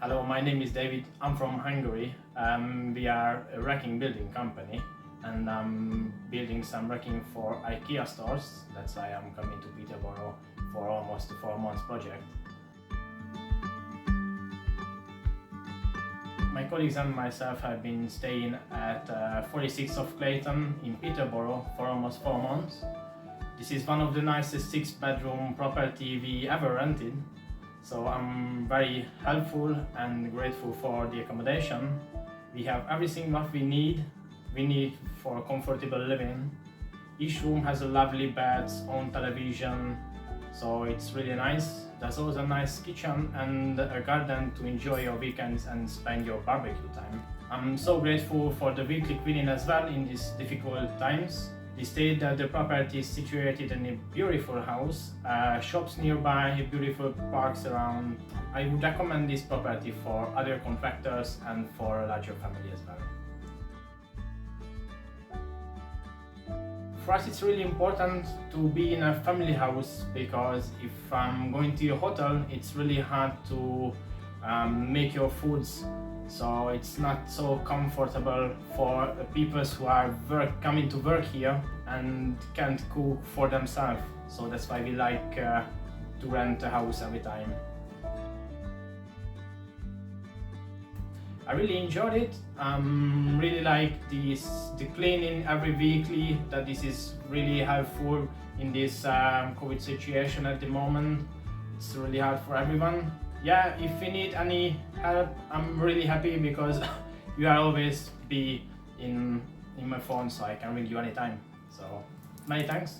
Hello, my name is David. I'm from Hungary. We are a racking building company and I'm building some racking for IKEA stores. That's why I'm coming to Peterborough for almost a 4 months project. My colleagues and myself have been staying at 46 of Clayton in Peterborough for almost 4 months. This is one of the nicest 6-bedroom property we ever rented. So I'm very helpful and grateful for the accommodation. We have everything what we need for comfortable living. Each room has a lovely bed, own television, so it's really nice. There's also a nice kitchen and a garden to enjoy your weekends and spend your barbecue time. I'm so grateful for the weekly cleaning as well in these difficult times. We stayed at the property is situated in a beautiful house, shops nearby, beautiful parks around. I would recommend this property for other contractors and for a larger family as well. For us it's really important to be in a family house because if I'm going to a hotel it's really hard to make your foods, so it's not so comfortable for people who are coming to work here and can't cook for themselves. So that's why we like to rent a house every time. I really enjoyed it. Really like the cleaning every weekly, that this is really helpful in this COVID situation at the moment. It's really hard for everyone. Yeah, if you need any help, I'm really happy because you will always be in my phone, so I can ring you anytime. So many thanks.